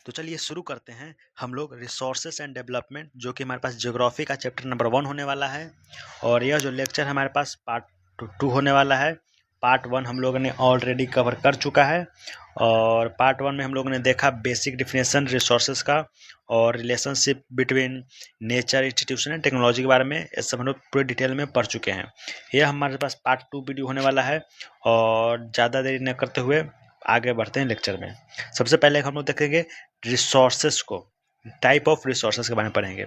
तो चलिए शुरू करते हैं हम लोग रिसोर्सेस एंड डेवलपमेंट, जो कि हमारे पास ज्योग्राफी का चैप्टर नंबर 1 होने वाला है। और यह जो लेक्चर हमारे पास पार्ट 2 होने वाला है। पार्ट 1 हम लोगों ने ऑलरेडी कवर कर चुका है और पार्ट 1 में हम लोगों ने देखा बेसिक डिफिनेशन रिसोर्सेज का और relationship between nature, institution and technology के बारे में। ये सब हम लोग पूरे डिटेल में पढ़ चुके हैं। यह हमारे पास पार्ट 2 वीडियो होने वाला है और ज़्यादा देरी न करते हुए आगे बढ़ते हैं लेक्चर में। सबसे पहले हम लोग देखेंगे रिसोर्सेस को, टाइप ऑफ रिसोर्सेस के बारे में पढ़ेंगे।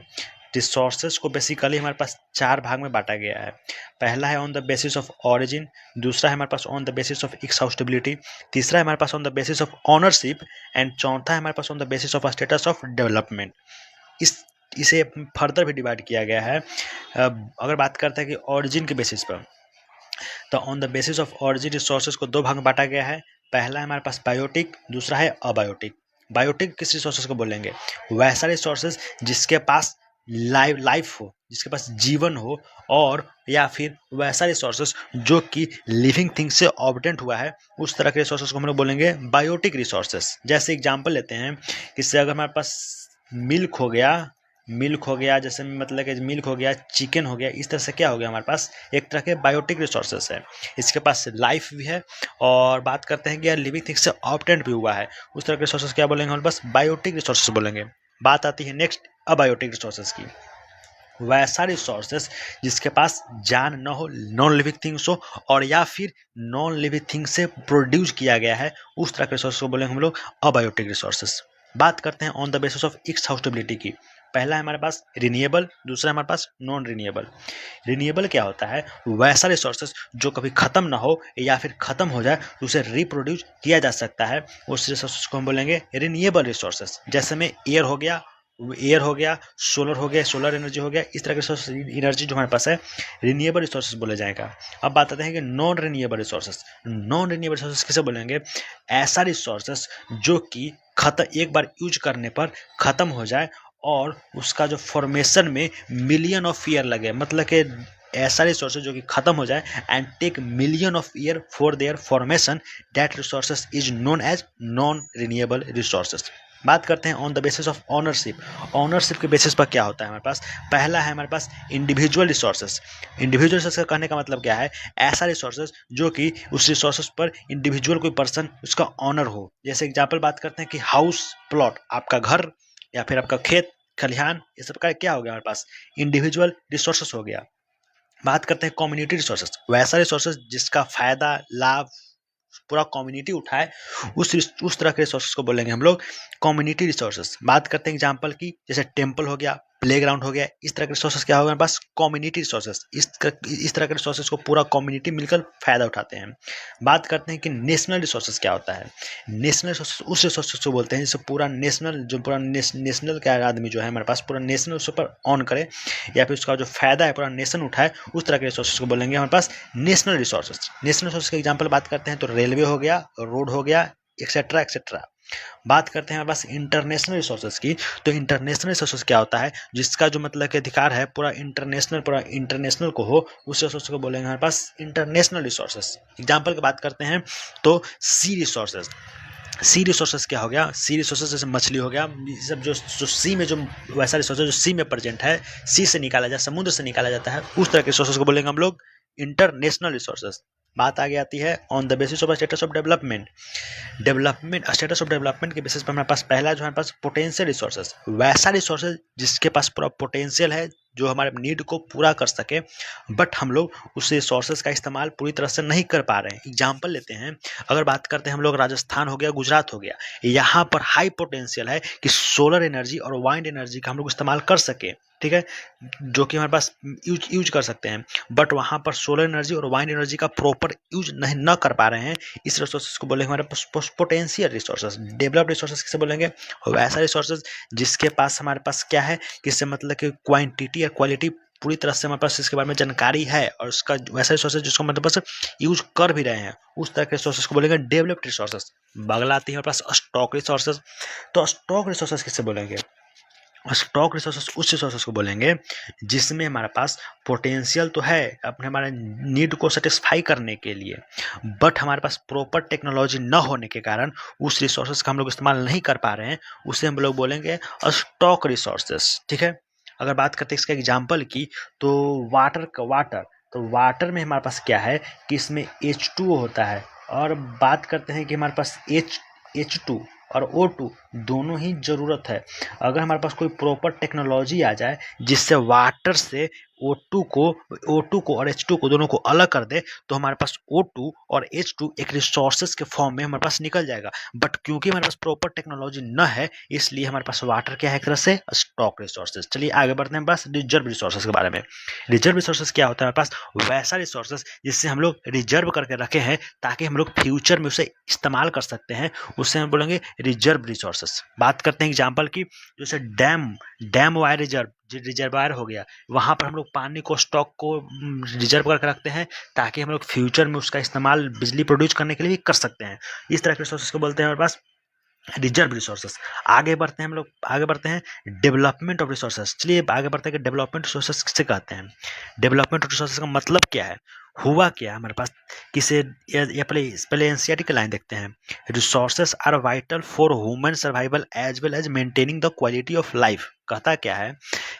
रिसोर्सेस को बेसिकली हमारे पास 4 भाग में बांटा गया है। पहला है on the basis of origin, दूसरा है हमारे पास on the basis of exhaustibility, तीसरा है हमारे पास on the basis of ownership and चौथा है हमारे पास on the basis of status of development. इसे फर्दर भी डिवाइड किया गया है। अगर बात करते हैं कि ऑरिजिन के बेसिस पर, तो on the basis of origin resources को 2 भाग में बांटा गया है। पहला है हमारे पास बायोटिक, दूसरा है अबायोटिक। बायोटिक किस रिसोर्सेज को बोलेंगे? वैसा रिसोर्सेज जिसके पास लाइफ हो, जिसके पास जीवन हो, और या फिर वैसा रिसोर्सेज जो कि लिविंग थिंग से ऑब्टेंट हुआ है, उस तरह के रिसोर्सेज को हम लोग बोलेंगे बायोटिक रिसोर्सेज। जैसे एग्जांपल लेते हैं, इससे अगर हमारे पास मिल्क हो गया, जैसे मतलब कि मिल्क हो गया, चिकन हो गया, इस तरह से क्या हो गया, हमारे पास एक तरह के बायोटिक रिसोर्सेस है। इसके पास लाइफ भी है और बात करते हैं कि यार लिविंग थिंग से ऑब्टेंट भी हुआ है, उस तरह के रिसोर्सेस क्या बोलेंगे हमारे पास? बायोटिक रिसोर्सेस बोलेंगे। बात आती है नेक्स्ट अबायोटिक रिसोर्सेस की। वैसा रिसोर्सेस जिसके पास जान न हो, नॉन लिविंग थिंग्स हो, और या फिर नॉन लिविंग थिंग से प्रोड्यूस किया गया है, उस तरह के रिसोर्सेस को बोलेंगे हम लोग अबायोटिक रिसोर्सेस। बात करते हैं ऑन द बेसिस ऑफ एक्सहाउस्टेबिलिटी की। पहला है हमारे पास रिन्यूएबल, दूसरा है हमारे पास नॉन रिन्यूएबल। रिन्यूएबल क्या होता है? वैसा रिसोर्सेज जो कभी खत्म ना हो या फिर खत्म हो जाए तो उसे रिप्रोड्यूस किया जा सकता है, उस रिसोर्सेज को हम बोलेंगे रिन्यूएबल रिसोर्सेज। जैसे में एयर हो गया, सोलर हो गया, सोलर एनर्जी हो गया, इस तरह के एनर्जी जो हमारे पास है रिन्यूएबल रिसोर्सेज बोले जाएगा। अब बात आते हैं कि non renewable resources. Non renewable resources किसे बोलेंगे? ऐसा रिसोर्सेज जो कि एक बार यूज करने पर खत्म हो जाए और उसका जो फॉर्मेशन में मिलियन ऑफ ईयर लगे, मतलब कि ऐसा रिसोर्सेज जो कि खत्म हो जाए and take million of year for their formation, that resources is known as non renewable resources. बात करते हैं on the basis of ownership. Ownership के बेसिस पर क्या होता है हमारे पास? पहला है हमारे पास इंडिविजुअल रिसोर्सेज। इंडिविजुअल रिसोर्सेज का कहने का मतलब क्या है? ऐसा रिसोर्सेज जो कि उस रिसोर्सेज पर इंडिविजुअल कोई पर्सन उसका ऑनर हो। जैसे एग्जाम्पल बात करते हैं कि हाउस प्लॉट, आपका घर या फिर आपका खेत खलिहान, ये सब का क्या हो गया हमारे पास? इंडिविजुअल रिसोर्सेस हो गया। बात करते हैं कम्युनिटी रिसोर्सेस। वैसा रिसोर्सेस जिसका फायदा लाभ पूरा कम्युनिटी उठाए, उस तरह के रिसोर्सेस को बोलेंगे हम लोग कम्युनिटी रिसोर्सेस। बात करते हैं एग्जांपल की, जैसे टेम्पल हो गया, प्लेग्राउंड हो गया, इस तरह के रिसोर्सेस क्या होगा हमारे पास? Community resources. इस तरह के रिसोर्सेस को पूरा कम्युनिटी मिलकर फायदा उठाते हैं। बात करते हैं कि नेशनल रिसोर्सेस क्या होता है? नेशनल रिसोर्सेस उस रिसोर्सेस को बोलते हैं जिससे पूरा नेशनल का आदमी जो है हमारे पास पूरा नेशनल उस पर ऑन करे या फिर उसका जो फायदा है पूरा नेशन उठाए, उस तरह के रिसोर्सेस को बोलेंगे हमारे पास नेशनल रिसोर्सेस। नेशनल रिसोर्सेस के एग्जांपल बात करते हैं तो रेलवे हो गया, रोड हो गया, एक्सेट्रा एक्सेट्रा। बात करते हैं हमारे पास इंटरनेशनल रिसोर्सेज की, तो इंटरनेशनल रिसोर्सेज क्या होता है? जिसका जो मतलब के अधिकार है पूरा इंटरनेशनल को हो, उस रिसोर्स को बोलेंगे हमारे पास इंटरनेशनल रिसोर्सेज। एग्जांपल की बात करते हैं तो सी रिसोर्सेज। सी रिसोर्सेज क्या हो गया? सी रिसोर्सेज जैसे मछली हो गया, सब जो सी में जो वैसा रिसोर्सेज जो सी में प्रेजेंट है, सी से निकाला जाए, समुद्र से निकाला जाता है, उस तरह के रिसोर्सेज को बोलेंगे हम लोग इंटरनेशनल रिसोर्सेज। बात आगे आती है on the basis of status of development. Status of development के बेसिस पर हमारे पास पहला जो हमारे पास पोटेंशियल रिसोर्सेज। वैसा रिसोर्सेज जिसके पास पूरा पोटेंशियल है, जो हमारे नीड को पूरा कर सके, बट हम लोग उस रिसोर्सेज का इस्तेमाल पूरी तरह से नहीं कर पा रहे हैं। एग्जाम्पल लेते हैं, अगर बात करते हैं हम लोग राजस्थान हो गया, गुजरात हो गया, यहाँ पर हाई पोटेंशियल है कि सोलर एनर्जी और वाइंड एनर्जी का हम लोग इस्तेमाल कर सके, ठीक है, जो कि हमारे पास यूज कर सकते हैं, बट वहाँ पर सोलर एनर्जी और वाइंड एनर्जी का प्रॉपर यूज नहीं न कर पा रहे हैं। इस रिसोर्सेज को बोलेंगे हमारे पास पोटेंशियल रिसोर्सेज। डेवलप्ड रिसोर्सेज किसे बोलेंगे? वैसा रिसोर्सेज जिसके पास हमारे पास क्या है, किससे मतलब कि क्वांटिटी या क्वालिटी पूरी तरह से हमारे पास इसके बारे में जानकारी है और उसका वैसा रिसोर्सेज जिसको मतलब बस यूज कर भी रहे हैं, उस तरह के रिसोर्सेज को बोलेंगे डेवलप्ड रिसोर्सेज। बगला आती है हमारे पास स्टॉक रिसोर्सेज। तो स्टॉक रिसोर्सेज किसे बोलेंगे? स्टॉक रिसोर्सेस उस रिसोर्सेस को बोलेंगे जिसमें हमारे पास पोटेंशियल तो है अपने हमारे नीड को सेटिस्फाई करने के लिए, बट हमारे पास प्रॉपर टेक्नोलॉजी न होने के कारण उस रिसोर्सेस का हम लोग इस्तेमाल नहीं कर पा रहे हैं, उसे हम लोग बोलेंगे स्टॉक रिसोर्सेस। ठीक है, अगर बात करते हैं इसका एग्जाम्पल की, तो वाटर में हमारे पास क्या है कि इसमें H2O होता है, और बात करते हैं कि हमारे पास H2 और O2 दोनों ही ज़रूरत है। अगर हमारे पास कोई प्रॉपर टेक्नोलॉजी आ जाए जिससे वाटर से O2 को और H2 को दोनों को अलग कर दे, तो हमारे पास O2 और H2 एक रिसोर्सेज के फॉर्म में हमारे पास निकल जाएगा। बट क्योंकि हमारे पास प्रॉपर टेक्नोलॉजी न है, इसलिए हमारे पास वाटर क्या है, एक तरह से स्टॉक रिसोर्सेज। चलिए आगे बढ़ते हैं बस रिजर्व रिसोर्सेज के बारे में। रिजर्व रिसोर्सेज क्या होता है, हमारे पास वैसा रिसोर्सेज जिससे हम लोग रिजर्व करके रखे हैं ताकि हम लोग फ्यूचर में उसे इस्तेमाल कर सकते हैं, उसे हम बोलेंगे रिजर्व रिसोर्सेज। बात करते हैं एग्जाम्पल की, जैसे डैम वायर रिजर्वायर हो गया, वहां पर हम लोग पानी को स्टॉक को रिजर्व करके रखते हैं ताकि हम लोग फ्यूचर में उसका इस्तेमाल बिजली प्रोड्यूस करने के लिए भी कर सकते हैं। इस तरह के रिसोर्सेज को बोलते हैं हमारे पास रिजर्व रिसोर्सेस। आगे बढ़ते हैं डेवलपमेंट ऑफ रिसोर्सेस। चलिए आगे बढ़ते हैं कि डेवलपमेंट रिसोर्सेस किसे कहते हैं। डेवलपमेंट ऑफ रिसोर्सेस का मतलब क्या है, हुआ क्या हमारे पास, किसे ये पहले एनसीईआरटी की लाइन देखते हैं। Resources are vital for human survival as well as maintaining the quality of life. कहता क्या है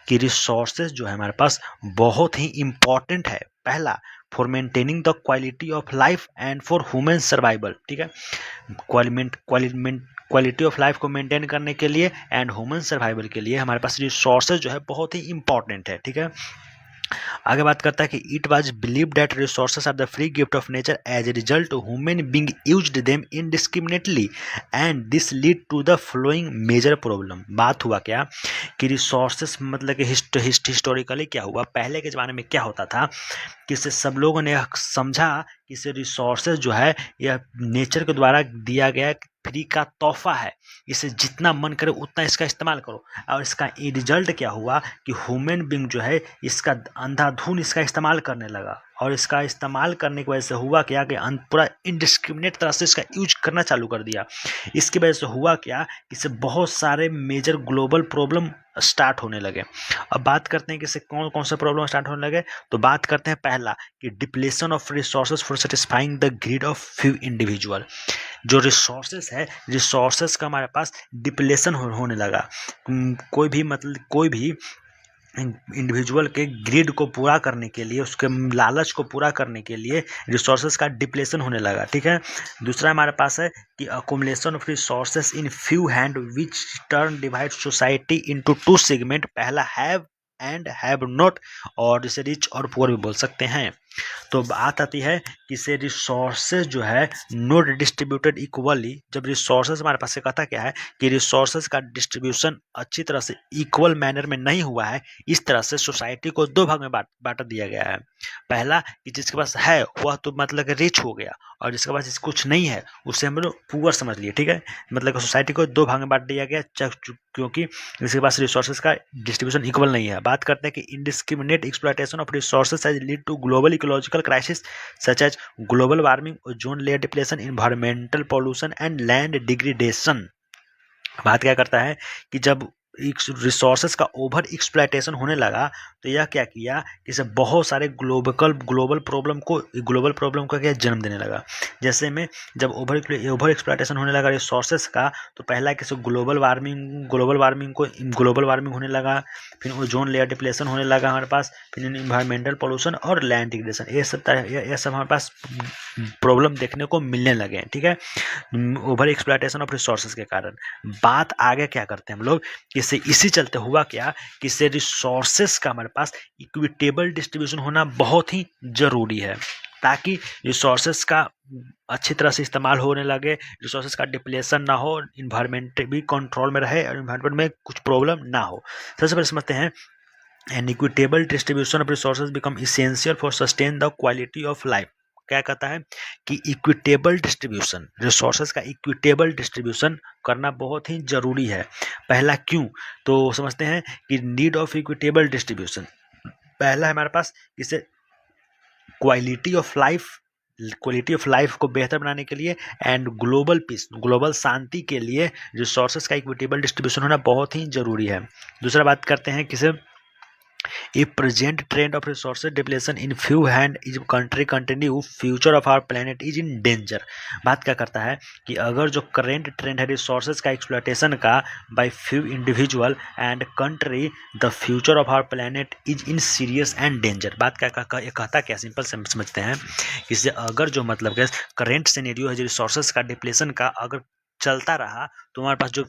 कि रिसोर्सेज जो है हमारे पास बहुत ही इंपॉर्टेंट है, पहला for maintaining the quality of life and for human survival. ठीक है, क्वालिटी ऑफ लाइफ को मेंटेन करने के लिए एंड ह्यूमन सर्वाइवल के लिए हमारे पास रिसोर्सेज जो है बहुत ही इंपॉर्टेंट है। ठीक है, आगे बात करता है कि it was believe that resources are the free gift of nature, as a result human being used them indiscriminately and this lead to the flowing major problem. बात हुआ क्या कि रिसोर्सेज मतलब कि हिस्टोरिकली क्या हुआ, पहले के ज़माने में क्या होता था कि इसे सब लोगों ने समझा कि इसे रिसोर्सेज जो है यह नेचर के द्वारा दिया गया फ्री का तोहफा है, इसे जितना मन करे उतना इसका इस्तेमाल करो। और इसका रिजल्ट क्या हुआ कि ह्यूमन बीइंग जो है इसका अंधाधुन इसका इस्तेमाल करने लगा, और इसका इस्तेमाल करने की वजह से हुआ क्या कि पूरा इनडिस्क्रिमिनेट तरह से इसका यूज करना चालू कर दिया। इसकी वजह से हुआ क्या कि इससे बहुत सारे मेजर ग्लोबल प्रॉब्लम स्टार्ट होने लगे। अब बात करते हैं कि इससे कौन कौन से प्रॉब्लम स्टार्ट होने लगे, तो बात करते हैं पहला कि depletion of resources for satisfying the greed of few individual. जो रिसोर्सेज है, रिसोर्सेज का हमारे पास डिप्लेशन होने लगा। कोई भी इंडिविजुअल के ग्रिड को पूरा करने के लिए, उसके लालच को पूरा करने के लिए रिसोर्सेज का डिप्लेशन होने लगा। ठीक है, दूसरा हमारे पास है कि accumulation of resources in few hand which turn divide society into two segment, पहला हैव एंड हैव नॉट, और जिसे रिच और पुअर भी बोल सकते हैं। तो बात आती है कि से रिसोर्सेज जो है नॉट डिस्ट्रीब्यूटेड इक्वली। जब रिसोर्सेज हमारे पास से कहता क्या है कि रिसोर्सेज का डिस्ट्रीब्यूशन अच्छी तरह से इक्वल मैनर में नहीं हुआ है, इस तरह से सोसाइटी को दो भाग में बांट दिया गया है। पहला कि जिसके पास है वह तो मतलब रिच हो गया, और जिसके पास कुछ नहीं है उसे हम लोग पुअर समझ लिए। ठीक है, मतलब सोसाइटी को दो भाग में बांट दिया गया क्योंकि इसके पास रिसोर्सेज का डिस्ट्रीब्यूशन इक्वल नहीं है। बात करते हैं कि indiscriminate exploitation of resources has lead to global ecological crisis such as global warming, ozone layer depletion, environmental pollution and land degradation. बात क्या करता है कि जब रिसोर्सेज का ओवर एक्सप्लॉयटेशन होने लगा, तो यह क्या किया कि इसे बहुत सारे ग्लोबल प्रॉब्लम का क्या जन्म देने लगा। जैसे में जब ओवर एक्सप्लॉयटेशन होने लगा रिसोर्सेज का, तो पहला किसी ग्लोबल वार्मिंग होने लगा, फिर ओजोन लेयर डिप्लेशन होने लगा हमारे पास, फिर इन्वायरमेंटल पोल्यूशन और लैंड डिग्रेडेशन, ये सब हमारे पास प्रॉब्लम देखने को मिलने लगे हैं। ठीक है, ओवर एक्सप्लॉयटेशन ऑफ रिसोर्सेज के कारण। बात आगे क्या करते हैं हम लोग, इसी चलते हुआ क्या कि इससे रिसोर्सेज का हमारे पास इक्विटेबल डिस्ट्रीब्यूशन होना बहुत ही जरूरी है, ताकि रिसोर्सेज का अच्छी तरह से इस्तेमाल होने लगे, रिसोर्सेज का डिप्लेशन ना हो, इन्वायरमेंट भी कंट्रोल में रहे और इन्वायरमेंट में कुछ प्रॉब्लम ना हो। सबसे पहले समझते हैं an equitable distribution of resources become essential for sustain the quality of life. क्या कहता है कि इक्विटेबल डिस्ट्रीब्यूशन, रिसोर्सेज का इक्विटेबल डिस्ट्रीब्यूशन करना बहुत ही जरूरी है। पहला क्यों, तो समझते हैं कि नीड ऑफ इक्विटेबल डिस्ट्रीब्यूशन, पहला हमारे पास इसे quality of life quality of life को बेहतर बनाने के लिए एंड ग्लोबल पीस, ग्लोबल शांति के लिए रिसोर्सेज का इक्विटेबल डिस्ट्रीब्यूशन होना बहुत ही जरूरी है। दूसरा बात करते हैं किसे, If present trend of resources depletion in few hand is country continue, future of our planet is in danger। बात क्या करता है कि अगर जो करेंट ट्रेंड है रिसोर्सेज का एक्सप्लॉयटेशन का by few individual and country, the future of our planet is in serious and danger. बात क्या कहता क्या, सिंपल समझते हैं। इससे अगर जो मतलब कि करेंट सिनेरियो है जो रिसोर्सेज का डिप्लेशन का अगर चलता रहा तो हमारे पास जो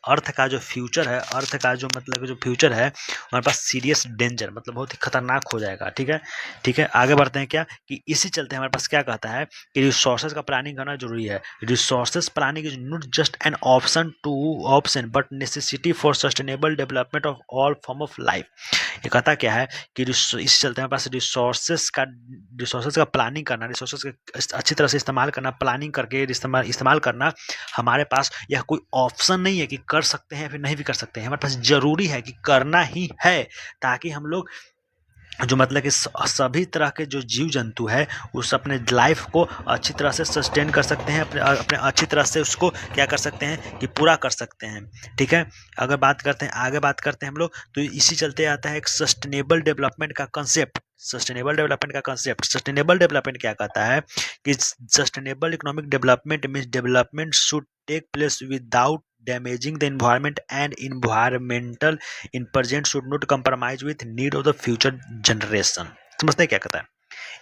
अर्थ का जो फ्यूचर है, अर्थ का जो मतलब जो फ्यूचर है हमारे पास सीरियस डेंजर मतलब बहुत ही खतरनाक हो जाएगा। ठीक है, ठीक है, आगे बढ़ते हैं क्या कि इसी चलते हमारे पास क्या कहता है कि रिसोर्सेज का प्लानिंग करना जरूरी है। Resources planning is not just an option but necessity for sustainable development of all form of life. ये कहता क्या है कि इस चलते हमारे पास रिसोर्सेज का प्लानिंग करना, रिसोर्सेज का अच्छी तरह से इस्तेमाल करना, प्लानिंग करके इस्तेमाल करना हमारे पास यह कोई ऑप्शन नहीं है कि कर सकते हैं फिर नहीं भी कर सकते हैं, हमारे पास जरूरी है कि करना ही है, ताकि हम लोग जो मतलब कि सभी तरह के जो जीव जंतु है उस अपने लाइफ को अच्छी तरह से सस्टेन कर सकते हैं, अपने अच्छी तरह से उसको क्या कर सकते हैं कि पूरा कर सकते हैं। ठीक है, अगर बात करते हैं आगे बात करते हैं हम लोग, तो इसी चलते आता है एक सस्टेनेबल डेवलपमेंट का कंसेप्ट। सस्टेनेबल डेवलपमेंट क्या कहता है कि sustainable economic development means development should take place without damaging the environment and environmental in present should not compromise with need of the future generation। समझते हैं क्या कहता है,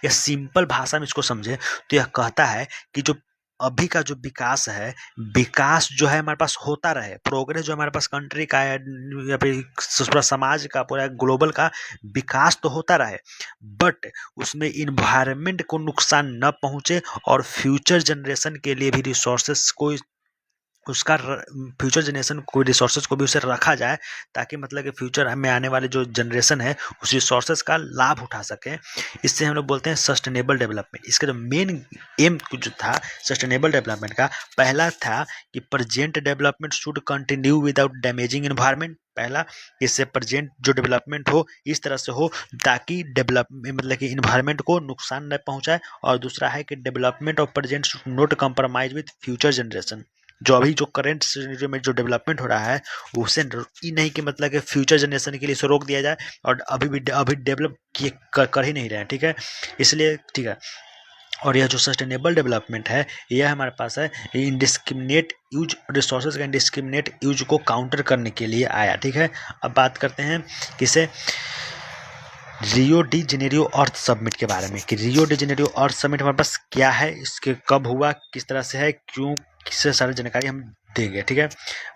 यह सिंपल भाषा में इसको समझे तो यह कहता है कि जो अभी का जो विकास है, विकास जो है हमारे पास होता रहे, प्रोग्रेस जो हमारे पास कंट्री का है या फिर पूरा समाज का पूरा ग्लोबल का विकास तो होता रहे, बट उसमें इन्वायरमेंट को नुकसान न पहुंचे और फ्यूचर जनरेशन के लिए भी रिसोर्सेस को उसका फ्यूचर जनरेशन को रिसोर्सेज को भी उसे रखा जाए, ताकि मतलब कि फ्यूचर में आने वाले जो जनरेशन है उस रिसोर्सेज का लाभ उठा सके। इससे हम लोग बोलते हैं सस्टेनेबल डेवलपमेंट। इसका जो मेन एम जो था सस्टेनेबल डेवलपमेंट का, पहला था कि present development should continue without damaging environment. पहला, इससे प्रेजेंट जो डेवलपमेंट हो इस तरह से हो ताकि मतलब कि इन्वायरमेंट को नुकसान न पहुंचाए, और दूसरा है कि development of present should not compromise with future generation. जो अभी जो करंट सिनेरियो में जो डेवलपमेंट हो रहा है उसे नहीं कि मतलब कि फ्यूचर जनरेशन के लिए इसे रोक दिया जाए, और अभी डेवलप कर ही नहीं रहे हैं। ठीक है, इसलिए ठीक है, और यह जो सस्टेनेबल डेवलपमेंट है यह हमारे पास है इंडिस्क्रिमिनेट यूज रिसोर्सेज का इंडिस्क्रिमिनेट यूज को काउंटर करने के लिए आया। ठीक है, अब बात करते हैं किसे, रियो डी जेनेरियो अर्थ समिट के बारे में कि रियो डी जेनेरियो अर्थ समिट हमारे पास क्या है, इसके कब हुआ, किस तरह से है, क्यों, किससे सारी जानकारी हम देंगे। ठीक है,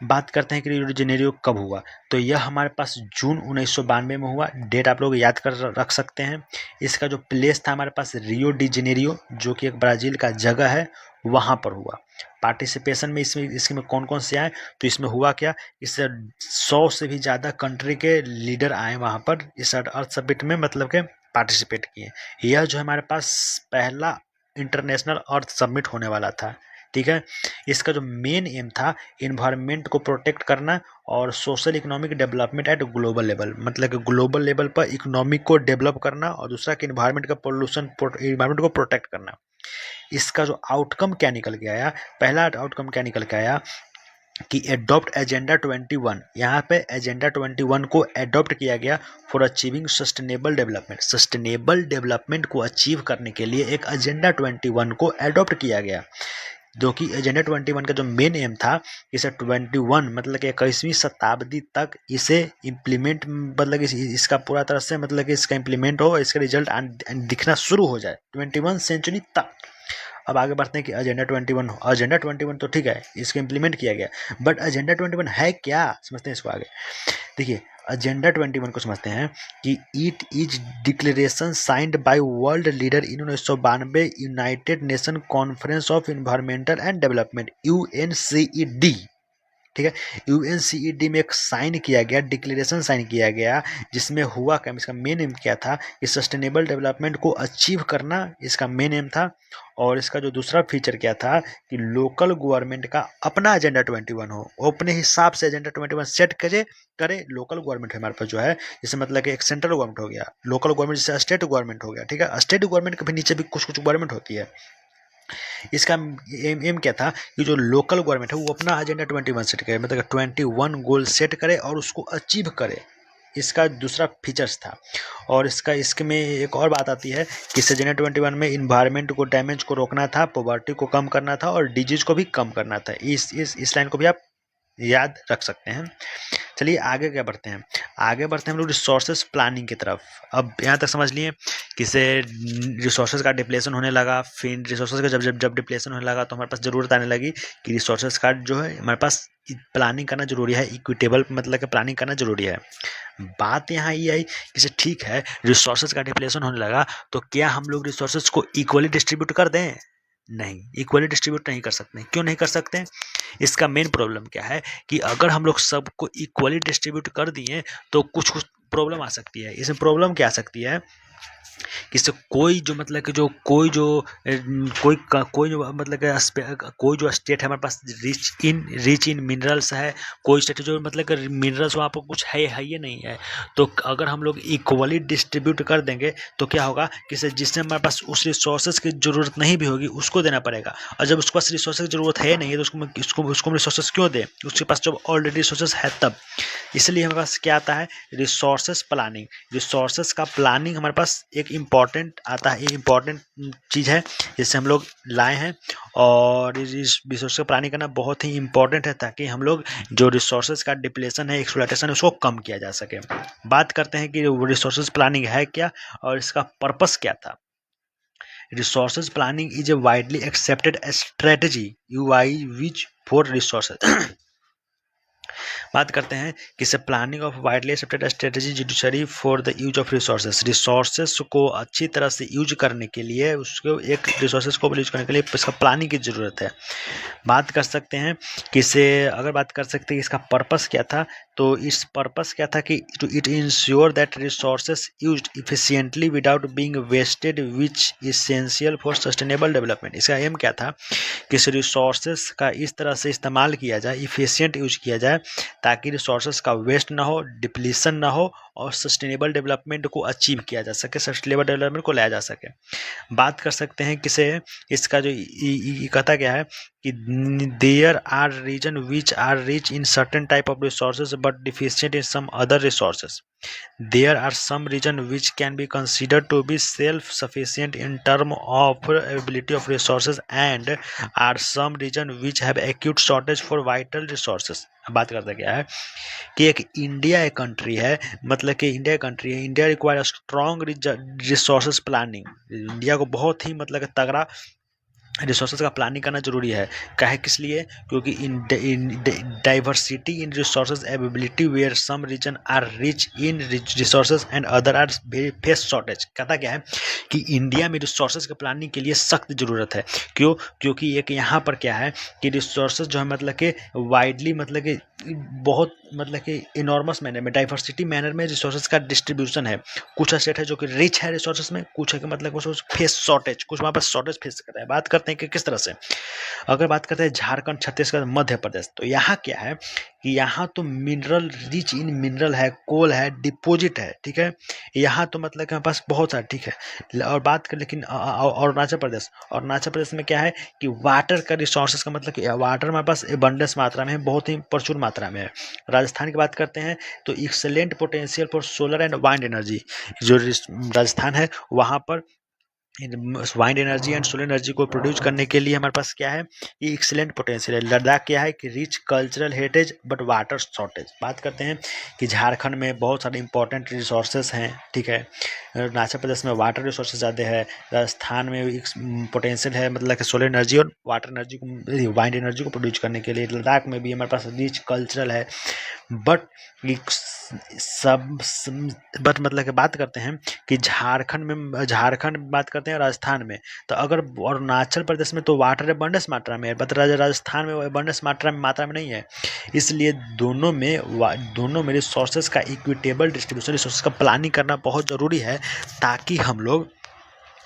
बात करते हैं कि रियो डी जेनेरियो कब हुआ, तो यह हमारे पास जून 1992 में हुआ। डेट आप लोग याद कर रख सकते हैं। इसका जो प्लेस था हमारे पास रियो डी जेनेरियो, जो कि एक ब्राज़ील का जगह है, वहाँ पर हुआ। पार्टिसिपेशन में इसमें कौन कौन से आए, तो इसमें हुआ क्या, इससे 100 से भी ज़्यादा कंट्री के लीडर आए वहाँ पर इस अर्थ समिट में, मतलब के पार्टिसिपेट किए। यह जो हमारे पास पहला इंटरनेशनल अर्थ समिट होने वाला था। ठीक है, इसका जो मेन एम था इन्वायरमेंट को प्रोटेक्ट करना और social economic development at global level, मतलब कि ग्लोबल लेवल पर इकोनॉमिक को डेवलप करना, और दूसरा कि इन्वायरमेंट का पोल्यूशन इन्वायरमेंट को प्रोटेक्ट करना। इसका जो आउटकम क्या निकल के आया, पहला आउटकम क्या निकल के आया कि एडॉप्ट एजेंडा 21। यहाँ पे एजेंडा 21 को एडॉप्ट किया गया for achieving sustainable development. Sustainable development को अचीव करने के लिए एक एजेंडा 21 को एडॉप्ट किया गया, जो कि एजेंडा 21 का जो मेन एम था, इसे 21 मतलब कि 21वीं शताब्दी तक इसे इम्प्लीमेंट, मतलब इसका पूरा तरह से मतलब कि इसका इम्प्लीमेंट हो, इसका रिजल्ट दिखना शुरू हो जाए 21 सेंचुरी तक। अब आगे बढ़ते हैं कि एजेंडा 21 तो ठीक है, इसको इम्प्लीमेंट किया गया, बट एजेंडा 21 है क्या, समझते हैं इसको आगे। देखिए एजेंडा 21 को समझते हैं कि it is declaration signed by world leader in 1992 United nation conference of environmental and development UNCED। ठीक है। यूएनसीईडी में एक साइन किया गया, डिक्लेरेशन साइन किया गया, जिसमें हुआ क्या, इसका मेन एम क्या था कि सस्टेनेबल डेवलपमेंट को अचीव करना इसका मेन एम था। और इसका जो दूसरा फीचर क्या था कि लोकल गवर्नमेंट का अपना एजेंडा 21 हो, अपने हिसाब से एजेंडा 21 सेट करे। लोकल गवर्नमेंट हमारे पास जो है, जैसे मतलब कि एक सेंट्रल गवर्नमेंट हो गया, लोकल गवर्नमेंट जैसे स्टेट गवर्नमेंट हो गया, ठीक है। स्टेट गवर्नमेंट के भी नीचे भी कुछ कुछ गवर्नमेंट होती है। इसका एम क्या था कि जो लोकल गवर्नमेंट है वो अपना एजेंडा 21 सेट करे, मतलब 21 गोल सेट करे और उसको अचीव करे। इसका दूसरा फीचर्स था। और इसके में एक और बात आती है कि एजेंडा 21 में इन्वायरमेंट को डैमेज को रोकना था, पॉवर्टी को कम करना था और डिजीज को भी कम करना था। इस लाइन को भी आप याद रख सकते हैं। चलिए आगे क्या बढ़ते हैं, हम लोग रिसोर्सेज प्लानिंग की तरफ। अब यहाँ तक समझ लिए किसे रिसोर्सेज का डिप्लेशन होने लगा, फिर रिसोर्सेज का जब डिप्लेशन होने लगा तो हमारे पास ज़रूरत आने लगी कि रिसोर्सेज का जो है हमारे पास प्लानिंग करना जरूरी है, इक्विटेबल मतलब कि प्लानिंग करना जरूरी है। बात यहाँ ये आई कि ठीक है रिसोर्सेज का डिप्लेशन होने लगा तो क्या हम लोग रिसोर्सेज को इक्वली डिस्ट्रीब्यूट कर दें? नहीं, इक्वली डिस्ट्रीब्यूट नहीं कर सकते। क्यों नहीं कर सकते? इसका मेन प्रॉब्लम क्या है कि अगर हम लोग सबको इक्वली डिस्ट्रीब्यूट कर दिए तो कुछ कुछ प्रॉब्लम आ सकती है। इसमें प्रॉब्लम क्या आ सकती है कि इससे कोई जो मतलब कि जो कोई जो मतलब कि कोई जो स्टेट है हमारे पास रिच इन मिनरल्स है, कोई स्टेट जो मतलब कि मिनरल्स वहाँ पर कुछ है ये नहीं है, तो अगर हम लोग इक्वली डिस्ट्रीब्यूट कर देंगे तो क्या होगा कि जिससे हमारे पास उस रिसोर्सेज की ज़रूरत नहीं भी होगी उसको देना पड़ेगा। और जब उसके पास रिसोर्सेज की ज़रूरत है नहीं है तो उसको रिसोर्सेज क्यों दें? उसके पास जब ऑलरेडी रिसोर्सेज है तब। इसलिए हमारे पास क्या आता है, रिसोर्सेज प्लानिंग। रिसोर्सेज का प्लानिंग हमारे पास एक इम्पॉर्टेंट आता है, इम्पॉर्टेंट चीज़ है जिससे हम लोग लाए हैं। और इस रिसोर्स का प्लानिंग करना बहुत ही इम्पॉर्टेंट है ताकि हम लोग जो रिसोर्सेज का डिप्लेशन है, एक्सप्लॉयटेशन है, उसको कम किया जा सके। बात करते हैं कि रिसोर्सेज प्लानिंग है क्या और इसका पर्पस क्या था। Resources planning is a widely accepted strategy UI which for resources. बात करते हैं कि planning of widely accepted strategy judiciary for the use of resources. Resources को अच्छी तरह से यूज करने के लिए, उसको एक रिसोर्सेज को यूज करने के लिए इसका प्लानिंग की ज़रूरत है। बात कर सकते हैं कि अगर बात कर सकते हैं इसका पर्पस क्या था, तो इस पर्पस क्या था कि to it ensure that resources used efficiently without being wasted which essential for sustainable development. इसका एम क्या था कि इस रिसोर्सेज का इस तरह से इस्तेमाल किया जाए, इफिशिएंट यूज किया जाए ताकि रिसोर्सेज का वेस्ट ना हो, डिप्लीशन ना हो और सस्टेनेबल डेवलपमेंट को अचीव किया जा सके, सस्टेनेबल डेवलपमेंट को लाया जा सके। बात कर सकते हैं इसका जो कहता क्या है कि there are region which are rich in certain type of resources but deficient in some other resources. There are some regions which can be considered to be self-sufficient in terms of availability of resources and are some regions which have acute shortage for vital resources। बात करता क्या है कि एक country है, मतलब कि India require strong resources planning. India को बहुत ही मतलब कि तगड़ा रिसोर्सेज का प्लानिंग करना जरूरी है। काहे किस लिए? क्योंकि in diversity in resources availability where some region are rich in resources and other are face shortage. कहता क्या है कि इंडिया में रिसोर्सेज के प्लानिंग के लिए सख्त ज़रूरत है। क्यों? क्योंकि एक यहाँ पर क्या है कि रिसोर्सेज जो है मतलब कि वाइडली मतलब कि बहुत मतलब कि इनॉर्मस मैनर में, डाइवर्सिटी मैनर में रिसोर्सेज का डिस्ट्रीब्यूशन है। कुछ स्टेट है जो कि रिच है रिसोर्सेज में, कुछ है कि मतलब कुछ फेस शॉर्टेज, कुछ वहाँ पर शॉर्टेज फेस कर रहा है। बात करते हैं कि किस तरह से। अगर बात करते हैं झारखंड, छत्तीसगढ़, मध्य प्रदेश, तो यहाँ क्या है कि यहाँ तो मिनरल रिच इन मिनरल है, कोल है, डिपोजिट है, ठीक है। यहाँ तो मतलब कि हमारे पास बहुत सारा, ठीक है। और बात कर लेकिन अरुणाचल प्रदेश में क्या है कि वाटर का रिसोर्सेज का मतलब कि वाटर हमारे पास एबंडेंस मात्रा में है, बहुत ही प्रचुर मात्रा में है। राजस्थान की बात करते हैं तो excellent potential for solar and wind energy. जो राजस्थान है वहाँ पर wind energy and solar energy को प्रोड्यूस करने के लिए हमारे पास क्या है, ये एक्सीलेंट पोटेंशियल है। लद्दाख क्या है कि rich cultural heritage but water shortage. बात करते हैं कि झारखंड में बहुत सारे इंपॉर्टेंट रिसोर्सेज हैं, ठीक है। अरुणाचल प्रदेश में वाटर रिसोर्सेज ज़्यादा है, राजस्थान में पोटेंशियल है मतलब कि सोलर एनर्जी और वाटर एनर्जी को, वाइंड एनर्जी को प्रोड्यूस करने के लिए। लद्दाख में भी हमारे पास रिच कल्चरल है, बट बट मतलब कि बात करते हैं कि झारखंड में बात करते हैं राजस्थान में, तो अगर अरुणाचल प्रदेश में तो वाटर एबंडेंस मात्रा में है, बट राजस्थान में एबंडेंस मात्रा में नहीं है। इसलिए दोनों में रिसोर्सेज का इक्विटेबल डिस्ट्रीब्यूशन, रिसोर्सेज का प्लानिंग करना बहुत ज़रूरी है, ताकि हम लोग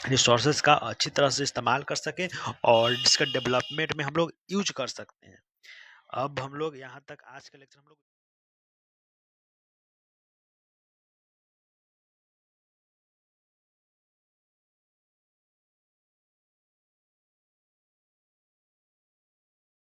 रिसोर्सेज का अच्छी तरह से इस्तेमाल कर सकें और इसका डेवलपमेंट में हम लोग यूज कर सकते हैं। अब हम लोग यहाँ तक आज के लेक्चर हम लोग